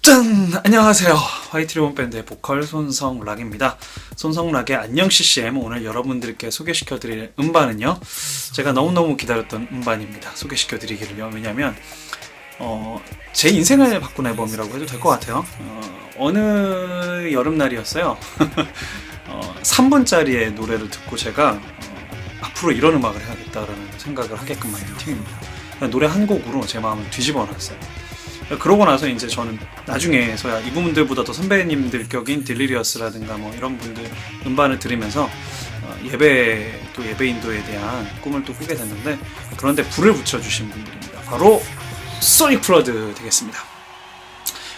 짠! 안녕하세요. 화이트리본 밴드의 보컬 손성락입니다. 손성락의 안녕 CCM, 오늘 여러분들께 소개시켜드릴 음반은요, 제가 너무너무 기다렸던 음반입니다. 소개시켜드리기를요. 왜냐면 제 인생을 바꾼 앨범이라고 해도 될 것 같아요. 어느 여름날이었어요. 3분짜리의 노래를 듣고 제가 앞으로 이런 음악을 해야겠다라는 생각을 하게끔 만든 팀입니다. 노래 한 곡으로 제 마음을 뒤집어 놨어요. 그러고 나서 이제 저는 나중에서야 이분들보다 더 선배님들 격인 딜리리어스라든가 뭐 이런 분들 음반을 들으면서 예배인도에 대한 꿈을 또 꾸게 됐는데, 그런데 불을 붙여주신 분들입니다. 바로 소닉 플러드 되겠습니다.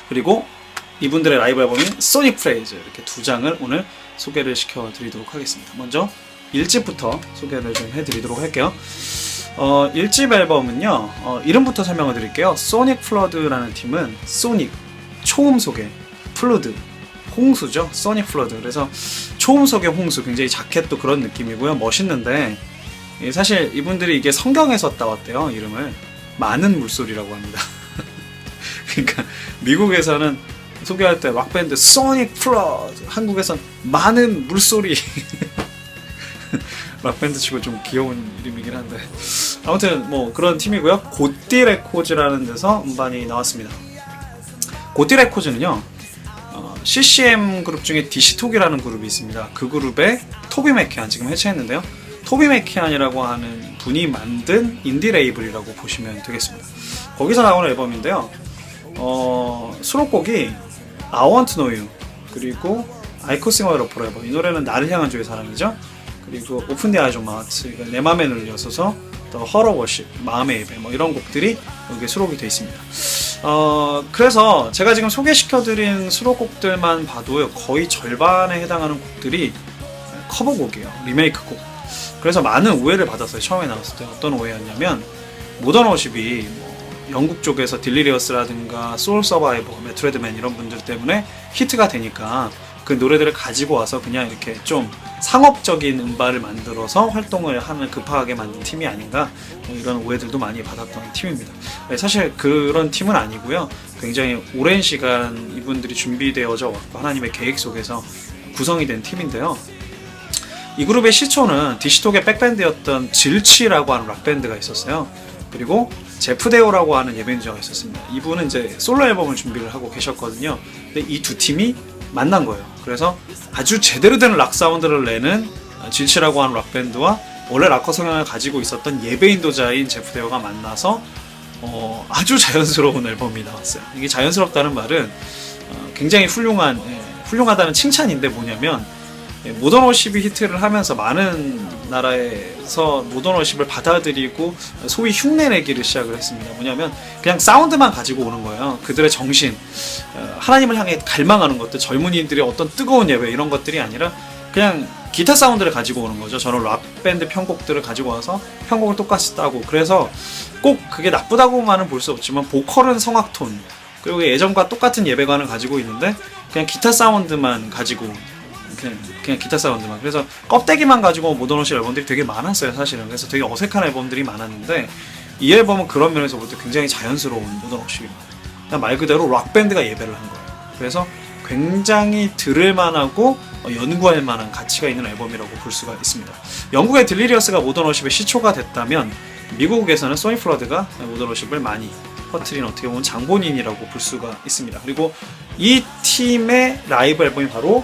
그리고 이분들의 라이브 앨범인 소닉 프레이즈, 이렇게 두 장을 오늘 소개를 시켜드리도록 하겠습니다. 먼저 1집부터 소개를 좀 해드리도록 할게요. 1집 앨범은요, 이름부터 설명을 드릴게요. 소닉 플러드라는 팀은 소닉, 초음 속의 플루드, 홍수죠. 소닉 플러드. 그래서 초음 속의 홍수, 굉장히 자켓도 그런 느낌이고요. 멋있는데 사실 이분들이 이게 성경에서 따왔대요. 이름을 많은 물소리라고 합니다. 그러니까 미국에서는 소개할 때 락밴드 소닉 플러드, 한국에선 많은 물소리. 락밴드 치고 좀 귀여운 이름이긴 한데, 아무튼 뭐 그런 팀이고요. 고띠 레코즈라는 데서 음반이 나왔습니다. 고띠 레코즈는요, CCM 그룹 중에 디시톡이라는 그룹이 있습니다. 그 그룹의 토비 맥키안, 지금 해체했는데요, 토비 맥키안이라고 하는 분이 만든 인디 레이블이라고 보시면 되겠습니다. 거기서 나오는 앨범인데요, 수록곡이 I Want to Know You, 그리고 I Could Sing a Love Forever, 이 노래는 나를 향한 주의 사랑이죠. 그리고 오픈 디 아이즈 마트, 내 맘에 눌려서서, 더 허러 워십, 마음의 예배, 뭐 이런 곡들이 여기에 수록이 되어 있습니다. 그래서 제가 지금 소개시켜드린 수록곡들만 봐도 거의 절반에 해당하는 곡들이 커버곡이에요. 리메이크 곡. 그래서 많은 오해를 받았어요. 처음에 나왔을 때. 어떤 오해였냐면, 모던 워십이 뭐 영국 쪽에서 딜리리어스라든가 소울 서바이버, 매트레드맨 이런 분들 때문에 히트가 되니까 그 노래들을 가지고 와서 그냥 이렇게 좀 상업적인 음반을 만들어서 활동을 하는, 급하게 만든 팀이 아닌가, 뭐 이런 오해들도 많이 받았던 팀입니다. 사실 그런 팀은 아니고요. 굉장히 오랜 시간 이분들이 준비되어져 왔고 하나님의 계획 속에서 구성이 된 팀인데요. 이 그룹의 시초는 디시톡의 백밴드였던 질치라고 하는 락밴드가 있었어요. 그리고 제프 데오라고 하는 예배인자가 있었습니다. 이분은 이제 솔로 앨범을 준비를 하고 계셨거든요. 근데 이 두 팀이 만난 거예요. 그래서 아주 제대로 된 락 사운드를 내는 질치라고 하는 락밴드와 원래 락커 성향을 가지고 있었던 예배인도자인 제프 데오가 만나서 아주 자연스러운 앨범이 나왔어요. 이게 자연스럽다는 말은 굉장히 훌륭하다는 칭찬인데, 뭐냐면 모던 워십이 히트를 하면서 많은 나라에서 모던 워십을 받아들이고 소위 흉내내기를 시작을 했습니다. 뭐냐면 그냥 사운드만 가지고 오는 거예요. 그들의 정신, 하나님을 향해 갈망하는 것들, 젊은이들의 어떤 뜨거운 예배, 이런 것들이 아니라 그냥 기타 사운드를 가지고 오는 거죠. 저는 락밴드 편곡들을 가지고 와서 편곡을 똑같이 따고, 그래서 꼭 그게 나쁘다고만은 볼 수 없지만 보컬은 성악톤, 그리고 예전과 똑같은 예배관을 가지고 있는데 그냥 기타 사운드만 가지고, 그냥 기타 사운드만, 그래서 껍데기만 가지고 모던 워십 앨범들이 되게 많았어요, 사실은. 그래서 되게 어색한 앨범들이 많았는데, 이 앨범은 그런 면에서 볼 때 굉장히 자연스러운 모던 워십입니다. 그냥 말 그대로 락밴드가 예배를 한 거예요. 그래서 굉장히 들을만하고 연구할 만한 가치가 있는 앨범이라고 볼 수가 있습니다. 영국의 딜리리어스가 모던 워십의 시초가 됐다면, 미국에서는 소닉 플러드가 모던 워십을 많이 퍼뜨린, 어떻게 보면 장본인이라고 볼 수가 있습니다. 그리고 이 팀의 라이브 앨범이 바로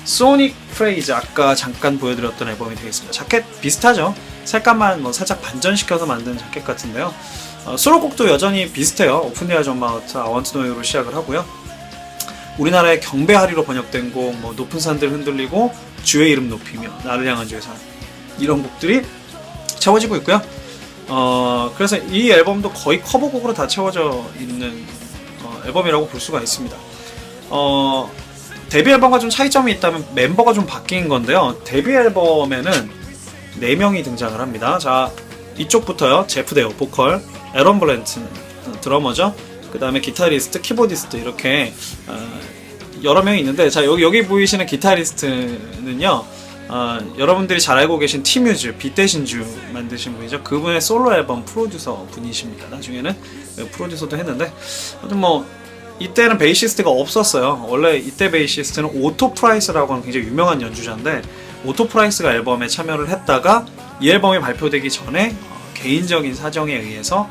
소닉 프레이즈, 아까 잠깐 보여드렸던 앨범이 되겠습니다. 자켓 비슷하죠? 색감만 뭐 살짝 반전시켜서 만든 자켓 같은데요. 수록곡도 여전히 비슷해요. 오픈 디 아이즈 마트, I Want to Know You로 시작을 하고요. 우리나라의 경배하리로 번역된 곡, 뭐 높은 산들 흔들리고, 주의 이름 높이며, 나를 향한 주의 사랑, 이런 곡들이 채워지고 있고요. 그래서 이 앨범도 거의 커버곡으로 다 채워져 있는 앨범이라고 볼 수가 있습니다. 데뷔 앨범과 좀 차이점이 있다면 멤버가 좀 바뀐 건데요. 데뷔 앨범에는 4명이 등장을 합니다. 자, 이쪽부터요. 제프 데오 보컬, 에런 블랜트 드러머죠. 그 다음에 기타리스트, 키보디스트, 이렇게 여러 명이 있는데, 자, 여기 보이시는 기타리스트는요, 여러분들이 잘 알고 계신 티뮤즈, 빗대신주 만드신 분이죠. 그분의 솔로 앨범 프로듀서 분이십니다. 나중에는 프로듀서도 했는데, 아무튼 뭐 이때는 베이시스트가 없었어요. 원래 이때 베이시스트는 오토 프라이스라고 하는 굉장히 유명한 연주자인데, 오토 프라이스가 앨범에 참여를 했다가 이 앨범이 발표되기 전에 개인적인 사정에 의해서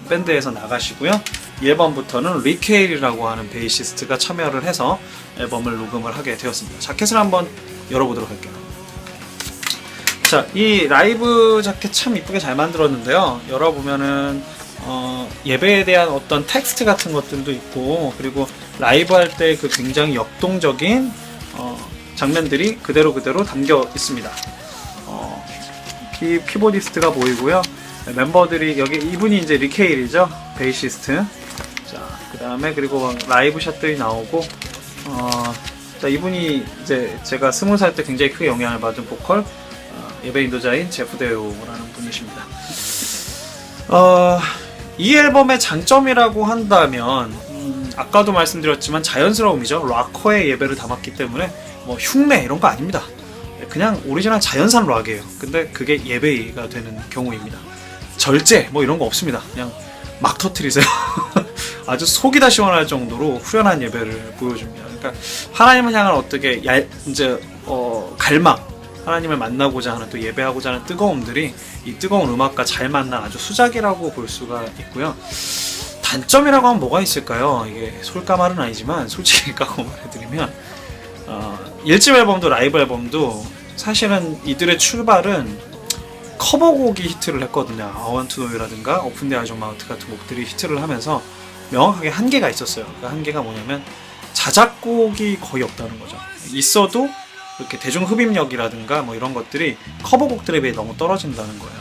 밴드에서 나가시고요. 이 앨범부터는 리케일이라고 하는 베이시스트가 참여를 해서 앨범을 녹음을 하게 되었습니다. 자켓을 한번 열어보도록 할게요. 자, 이 라이브 자켓 참 이쁘게 잘 만들었는데요. 열어보면은 예배에 대한 어떤 텍스트 같은 것들도 있고, 그리고 라이브 할 때 그 굉장히 역동적인 장면들이 그대로 담겨 있습니다. 키보디스트가 보이고요. 멤버들이 여기 이분이 이제 리케일이죠, 베이시스트. 자, 그 다음에 그리고 라이브 샷들이 나오고, 자, 이분이 이제 제가 20살 때 굉장히 크게 영향을 받은 보컬 예배 인도자인 제프 데오라는 분이십니다. 이 앨범의 장점이라고 한다면 아까도 말씀드렸지만 자연스러움이죠. 락커의 예배를 담았기 때문에 뭐 흉내 이런 거 아닙니다. 그냥 오리지널 자연산 락이에요. 근데 그게 예배가 되는 경우입니다. 절제 뭐 이런 거 없습니다. 그냥 막 터트리세요. 아주 속이 다 시원할 정도로 후련한 예배를 보여줍니다. 그러니까 하나님을 향한 어떻게 갈망, 하나님을 만나고자 하는, 또 예배하고자 하는 뜨거움들이 이 뜨거운 음악과 잘 맞는 아주 수작이라고 볼 수가 있고요. 단점이라고 하면 뭐가 있을까요? 이게 솔까말은 아니지만 솔직히 까고 말해드리면 1집 앨범도 라이브 앨범도 사실은 이들의 출발은 커버곡이 히트를 했거든요. I Want to Know You라든가 Open the Eyes of My Heart 같은 곡들이 히트를 하면서 명확하게 한계가 있었어요. 그 한계가 뭐냐면 자작곡이 거의 없다는 거죠. 있어도 이렇게 대중 흡입력이라든가 뭐 이런 것들이 커버곡들에 비해 너무 떨어진다는 거예요.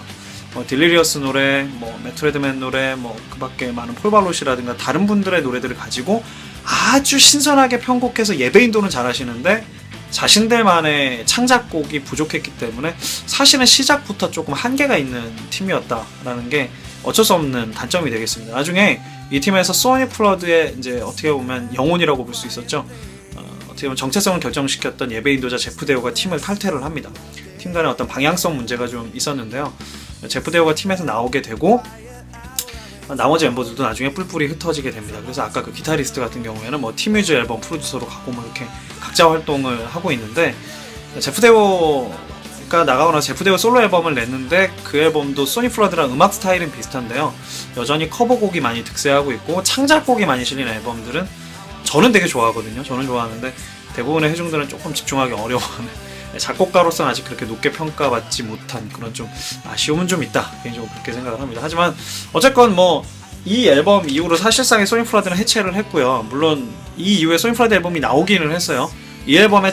딜리리어스 노래, 매트레드맨 노래, 그 밖에 많은 폴발롯이라든가 다른 분들의 노래들을 가지고 아주 신선하게 편곡해서 예배인도는 잘하시는데 자신들만의 창작곡이 부족했기 때문에 사실은 시작부터 조금 한계가 있는 팀이었다라는 게 어쩔 수 없는 단점이 되겠습니다. 나중에 이 팀에서 소니 플러드의 이제 어떻게 보면 영혼이라고 볼 수 있었죠. 어떻게 보면 정체성을 결정시켰던 예배 인도자 제프 데오가 팀을 탈퇴를 합니다. 팀 간의 어떤 방향성 문제가 좀 있었는데요. 제프 데오가 팀에서 나오게 되고 나머지 멤버들도 나중에 뿔뿔이 흩어지게 됩니다. 그래서 아까 그 기타리스트 같은 경우에는 티뮤즈 앨범 프로듀서로 가고 이렇게 각자 활동을 하고 있는데, 제프 데오가 나가고 나서 제프 데오 솔로 앨범을 냈는데 그 앨범도 소니 플러드랑 음악 스타일은 비슷한데요. 여전히 커버곡이 많이 득세하고 있고 창작곡이 많이 실린 앨범들은 저는 되게 좋아하거든요. 저는 좋아하는데 대부분의 회중들은 조금 집중하기 어려워하는, 작곡가로서는 아직 그렇게 높게 평가받지 못한 그런 좀 아쉬움은 좀 있다, 개인적으로 그렇게 생각을 합니다. 하지만 어쨌건 이 앨범 이후로 사실상의 소니 플러드는 해체를 했고요. 물론 이 이후에 소니 플러드 앨범이 나오기는 했어요. 이 앨범에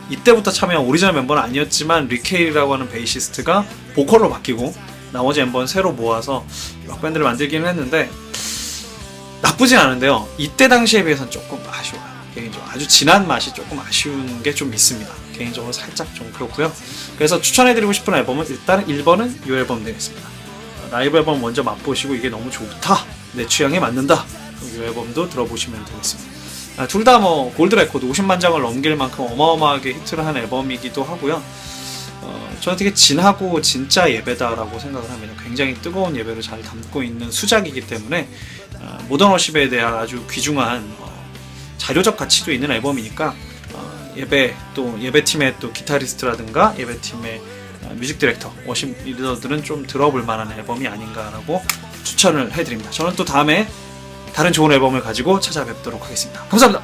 이때부터 참여한 오리지널 멤버는 아니었지만 리케일이라고 하는 베이시스트가 보컬로 바뀌고 나머지 멤버는 새로 모아서 락밴드를 만들기는 했는데 나쁘진 않은데요. 이때 당시에 비해서는 조금 아쉬워요. 개인적으로 아주 진한 맛이 조금 아쉬운 게 좀 있습니다. 개인적으로 살짝 좀 그렇고요. 그래서 추천해드리고 싶은 앨범은 일단 1번은 이 앨범 되겠습니다. 라이브 앨범 먼저 맛보시고 이게 너무 좋다, 내 취향에 맞는다, 이 앨범도 들어보시면 되겠습니다. 둘 다 골드 레코드 50만 장을 넘길 만큼 어마어마하게 히트를 한 앨범이기도 하고요. 저는 되게 진하고 진짜 예배다라고 생각을 합니다. 굉장히 뜨거운 예배를 잘 담고 있는 수작이기 때문에 모던 워십에 대한 아주 귀중한 자료적 가치도 있는 앨범이니까 예배팀의 또 기타리스트라든가 예배팀의 뮤직 디렉터, 워십 리더들은 좀 들어볼 만한 앨범이 아닌가라고 추천을 해드립니다. 저는 또 다음에 다른 좋은 앨범을 가지고 찾아뵙도록 하겠습니다. 감사합니다.